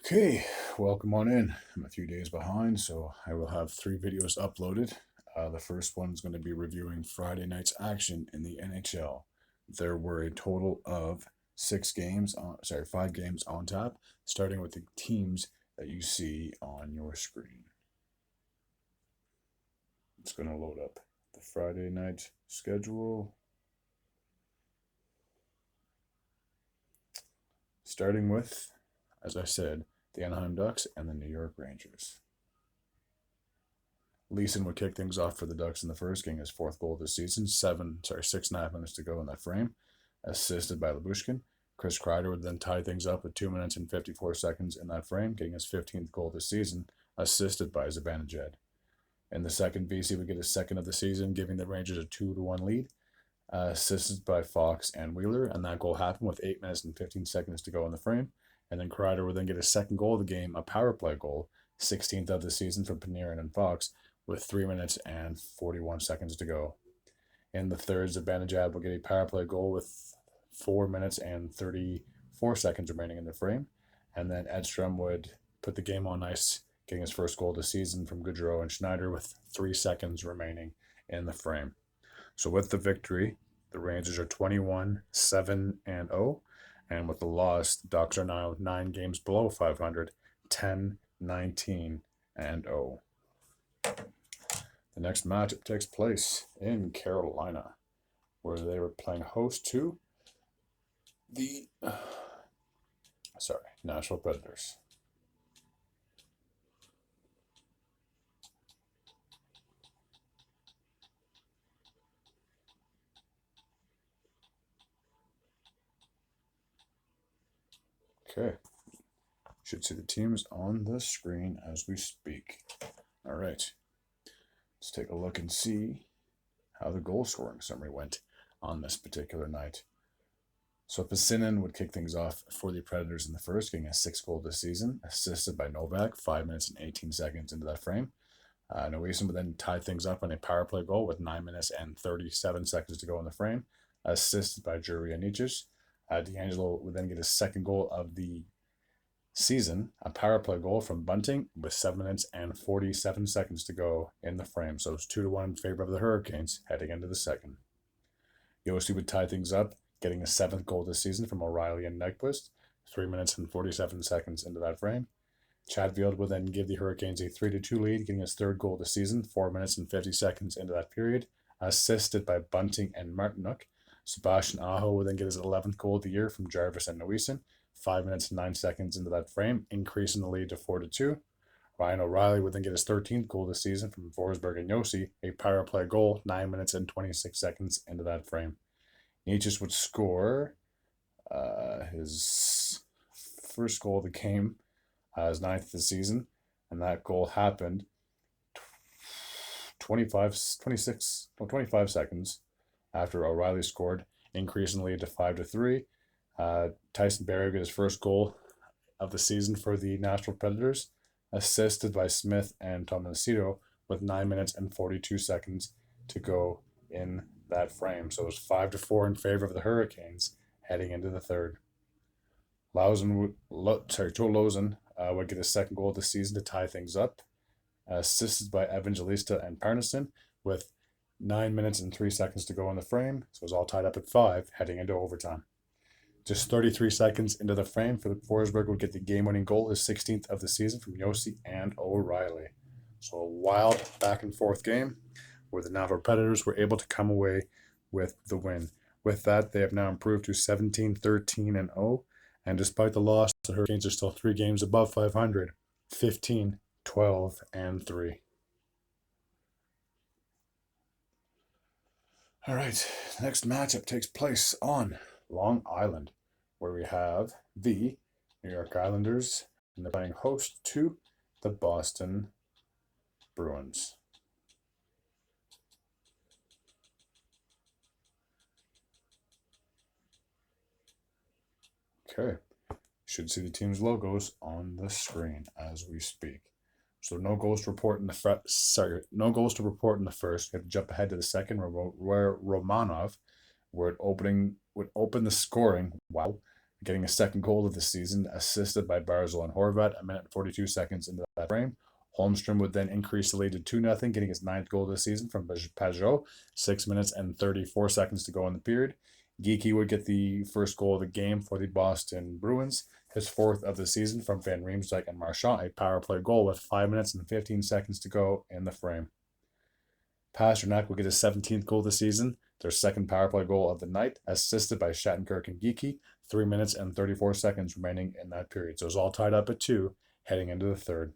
Okay, welcome on in. I'm a few days behind, so I will have 3 videos uploaded. The first one is going to be reviewing Friday night's action in the NHL. There were a total of 5 games on tap, starting with the teams that you see on your screen. It's going to load up the Friday night schedule. Starting with, as I said, the Anaheim Ducks and the New York Rangers. Leeson would kick things off for the Ducks in the first, getting his 4th goal of the season. 6.5 minutes to go in that frame, assisted by Lyubushkin. Chris Kreider would then tie things up with 2 minutes and 54 seconds in that frame, getting his 15th goal of the season, assisted by Zibanejad. In the second, VC would get his 2nd of the season, giving the Rangers a 2-1 lead, assisted by Fox and Wheeler, and that goal happened with 8 minutes and 15 seconds to go in the frame. And then Kreider would then get his 2nd goal of the game, a power play goal, 16th of the season from Panarin and Fox, with 3 minutes and 41 seconds to go. In the third, Zibanejad will get a power play goal with 4 minutes and 34 seconds remaining in the frame. And then Edstrom would put the game on ice, getting his 1st goal of the season from Gaudreau and Schneider with 3 seconds remaining in the frame. So with the victory, the Rangers are 21-7-0. And with the loss, the Ducks are now 9 games below 500, 10-19-0. The next matchup takes place in Carolina, where they were playing host to the Nashville Predators. Okay, should see the teams on the screen as we speak. All right, let's take a look and see how the goal scoring summary went on this particular night. So Pacinin would kick things off for the Predators in the first, getting his 6th goal of the season, assisted by Novak, 5 minutes and 18 seconds into that frame. Noeson would then tie things up on a power play goal with 9 minutes and 37 seconds to go in the frame, assisted by Juri Anichis. D'Angelo would then get his 2nd goal of the season, a power play goal from Bunting with 7 minutes and 47 seconds to go in the frame. So it's 2-1 in favor of the Hurricanes heading into the second. Yossi would tie things up, getting his 7th goal this season from O'Reilly and Nyquist, 3 minutes and 47 seconds into that frame. Chatfield would then give the Hurricanes a 3-2 lead, getting his 3rd goal this season, 4 minutes and 50 seconds into that period, assisted by Bunting and Martinuk. Sebastian Aho would then get his 11th goal of the year from Jarvis and Noeson, 5 minutes and 9 seconds into that frame, increasing the lead to 4-2. Ryan O'Reilly would then get his 13th goal this season from Forsberg and Yossi, a power play goal, 9 minutes and 26 seconds into that frame. Nietzsche would score his 1st goal of the game, his 9th of the season, and that goal happened 25 seconds after O'Reilly scored, increasing the lead to 5-3. Tyson Barrie would get his 1st goal of the season for the Nashville Predators, assisted by Smith and Tomasito with 9 minutes and 42 seconds to go in that frame. So it was 5-4 in favor of the Hurricanes heading into the third. Joe Lozon would get his 2nd goal of the season to tie things up, assisted by Evangelista and Parnison with 9 minutes and 3 seconds to go in the frame. So it was all tied up at 5 heading into overtime. Just 33 seconds into the frame, Philip Forsberg would get the game-winning goal, his 16th of the season from Yossi and O'Reilly. So a wild back-and-forth game where the Nashville Predators were able to come away with the win. With that, they have now improved to 17-13-0, and despite the loss, the Hurricanes are still 3 games above 500, 15-12-3. All right, the next matchup takes place on Long Island, where we have the New York Islanders, and they're playing host to the Boston Bruins. Okay, should see the team's logos on the screen as we speak. So no goals to report in the no goals to report in the first. We have to jump ahead to the second, where Romanov would open the scoring. Wow, getting a second goal of the season, assisted by Barzal and Horvat, a minute and 42 seconds into that frame. Holmstrom would then increase the lead to 2-0, getting his 9th goal of the season from Pajot, 6 minutes and 34 seconds to go in the period. Geekie would get the first goal of the game for the Boston Bruins, his 4th of the season from Van Riemsdyk and Marchand, a power play goal with 5 minutes and 15 seconds to go in the frame. Pasternak will get his 17th goal of the season, their 2nd power play goal of the night, assisted by Shattenkirk and Geekie, 3 minutes and 34 seconds remaining in that period. So it was all tied up at 2 heading into the third.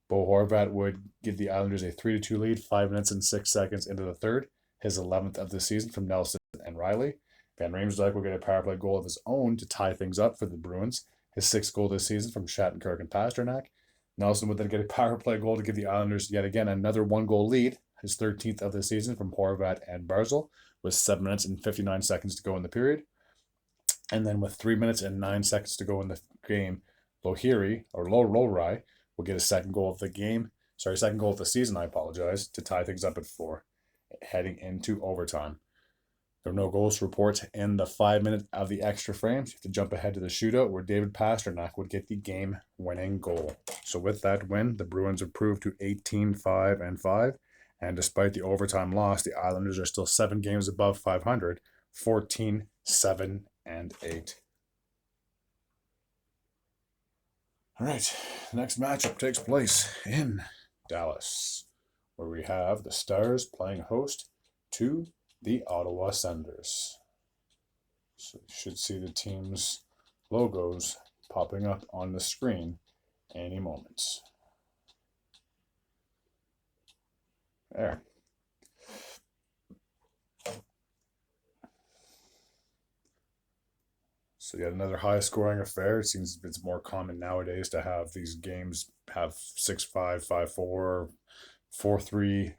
Bo Horvat would give the Islanders a 3-2 lead 5 minutes and 6 seconds into the third, his 11th of the season from Nelson and Riley. Van Riemsdyk will get a power play goal of his own to tie things up for the Bruins, his 6th goal this season from Shattenkirk and Pasternak. Nelson would then get a power play goal to give the Islanders yet again another 1-goal lead, his 13th of the season from Horvat and Barzal, with 7 minutes and 59 seconds to go in the period. And then with 3 minutes and 9 seconds to go in the game, Lohiri will get a second goal of the game. Second goal of the season, to tie things up at 4, heading into overtime. There were no goals to report in the 5 minute of the extra frames. You have to jump ahead to the shootout where David Pasternak would get the game-winning goal. So with that win, the Bruins improved to 18-5-5. And despite the overtime loss, the Islanders are still 7 games above 500, 14-7-8. All right, the next matchup takes place in Dallas, where we have the Stars playing host to the Ottawa Senators. So you should see the team's logos popping up on the screen any moment. There. So yet another high-scoring affair. It seems it's more common nowadays to have these games have 6-5, 5-4, 4-3.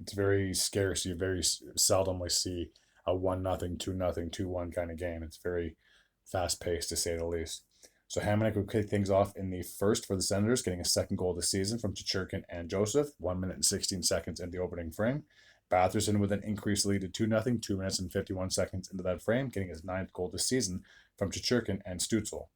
It's very scarce. You very seldomly see a 1-0, 2-0, 2-1 kind of game. It's very fast-paced, to say the least. So Hamonic would kick things off in the first for the Senators, getting a second goal of the season from Chichurkin and Joseph, 1 minute and 16 seconds in the opening frame. Batherson would then increase the lead to 2-0, 2 minutes and 51 seconds into that frame, getting his 9th goal this season from Chichurkin and Stützle.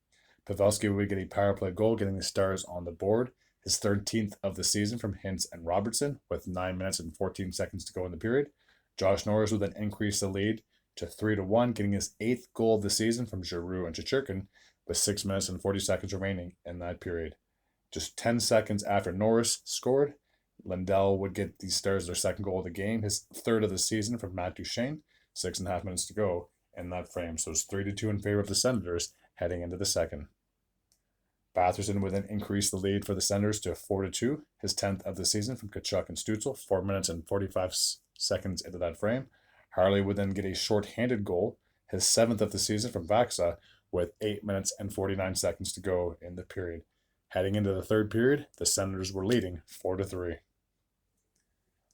Pavelski would get a power play goal, getting the Stars on the board, his 13th of the season from Hintz and Robertson, with 9 minutes and 14 seconds to go in the period. Josh Norris would then increase the lead to 3-1, getting his 8th goal of the season from Giroux and Chichurkin, with 6 minutes and 40 seconds remaining in that period. Just 10 seconds after Norris scored, Lindell would get the Stars their 2nd goal of the game, his 3rd of the season from Matt Duchene, 6.5 minutes to go in that frame. So it's 3-2 in favor of the Senators heading into the second. Batherson would then increase the lead for the Senators to 4-2, his 10th of the season from Tkachuk and Stützle, 4 minutes and 45 seconds into that frame. Harley would then get a short-handed goal, his 7th of the season from Vaxa, with 8 minutes and 49 seconds to go in the period. Heading into the third period, the Senators were leading 4-3.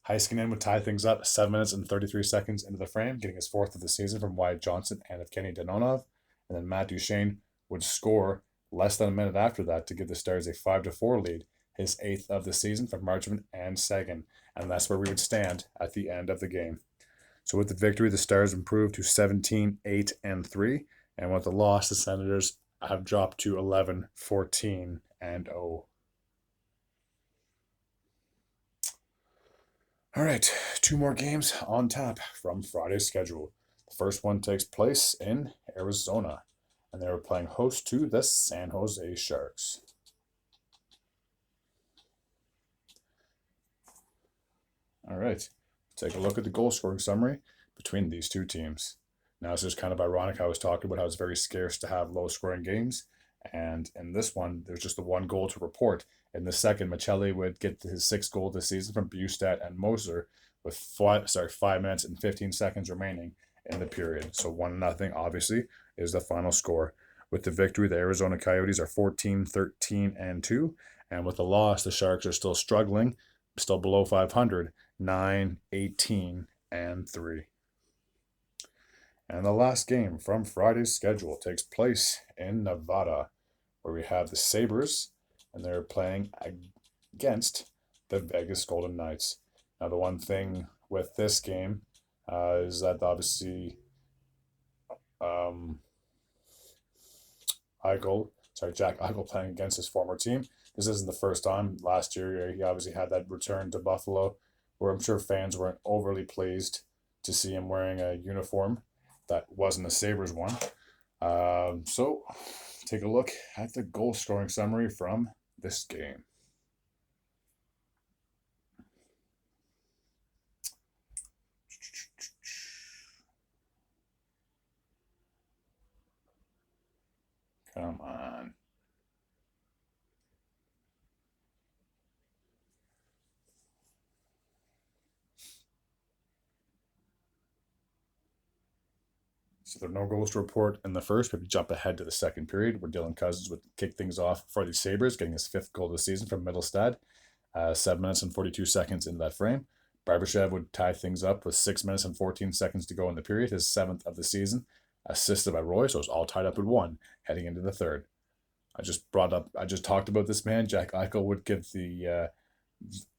Heiskanen would tie things up 7 minutes and 33 seconds into the frame, getting his 4th of the season from Wyatt Johnson and Evgeny Danonov. And then Matt Duchene would score less than a minute after that to give the Stars a 5-4 lead, his 8th of the season from Marchment and Sagan. And that's where we would stand at the end of the game. So with the victory, the Stars improved to 17-8-3. And with the loss, the Senators have dropped to 11-14-0. All right, 2 more games on tap from Friday's schedule. The first one takes place in Arizona, and they were playing host to the San Jose Sharks. All right, take a look at the goal scoring summary between these two teams. Now, it's just kind of ironic. I was talking about how it's very scarce to have low-scoring games, and in this one, there's just the 1 goal to report. In the second, Michelli would get his 6th goal this season from Bustad and Moser with 5 minutes and 15 seconds remaining in the period. So 1-0, obviously, is the final score. With the victory, the Arizona Coyotes are 14-13-2, and with the loss, the Sharks are still struggling, still below 500, 9-18-3. And the last game from Friday's schedule takes place in Nevada, where we have the Sabres, and they're playing against the Vegas Golden Knights. Now, the one thing with this game is that obviously Jack Eichel playing against his former team. This isn't the first time. Last year, he obviously had that return to Buffalo, where I'm sure fans weren't overly pleased to see him wearing a uniform that wasn't a Sabres one. So, take a look at the goal scoring summary from this game. Come on. So there are no goals to report in the first. We jump ahead to the second period where Dylan Cousins would kick things off for the Sabres, getting his 5th goal of the season from Middlestad. 7 minutes and 42 seconds in that frame. Barbashev would tie things up with 6 minutes and 14 seconds to go in the period, his 7th of the season, assisted by Roy, so it's all tied up at 1 heading into the third. I just talked about this man. Jack Eichel would give the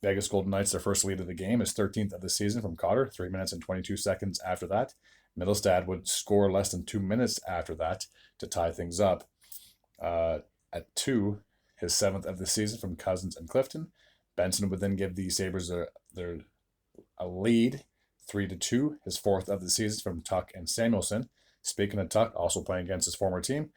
Vegas Golden Knights their first lead of the game, his 13th of the season from Cotter, 3 minutes and 22 seconds after that. Middlestad would score less than 2 minutes after that to tie things up. At 2, his 7th of the season from Cousins and Clifton. Benson would then give the Sabres a lead, 3-2, his 4th of the season from Tuck and Samuelson. Speaking of Tuck, also playing against his former team,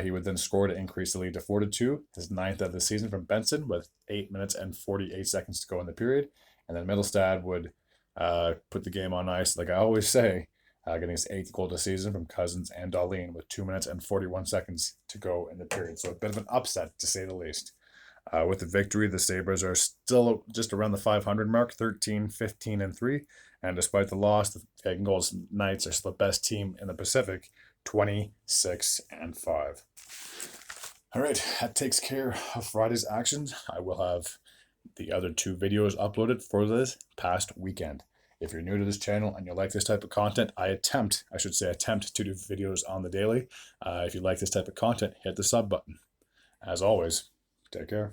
he would then score to increase the lead to 4-2, his 9th of the season from Benson with 8 minutes and 48 seconds to go in the period. And then Middlestad would put the game on ice, like I always say, getting his 8th goal of the season from Cousins and Darlene with 2 minutes and 41 seconds to go in the period. So a bit of an upset, to say the least. With the victory, the Sabres are still just around the 500 mark, 13, 15, and 3. And despite the loss, the Vegas Golden Knights are still the best team in the Pacific, 26 and 5. All right, that takes care of Friday's action. I will have the other 2 videos uploaded for this past weekend. If you're new to this channel and you like this type of content, I attempt to do videos on the daily. If you like this type of content, hit the sub button. As always, take care.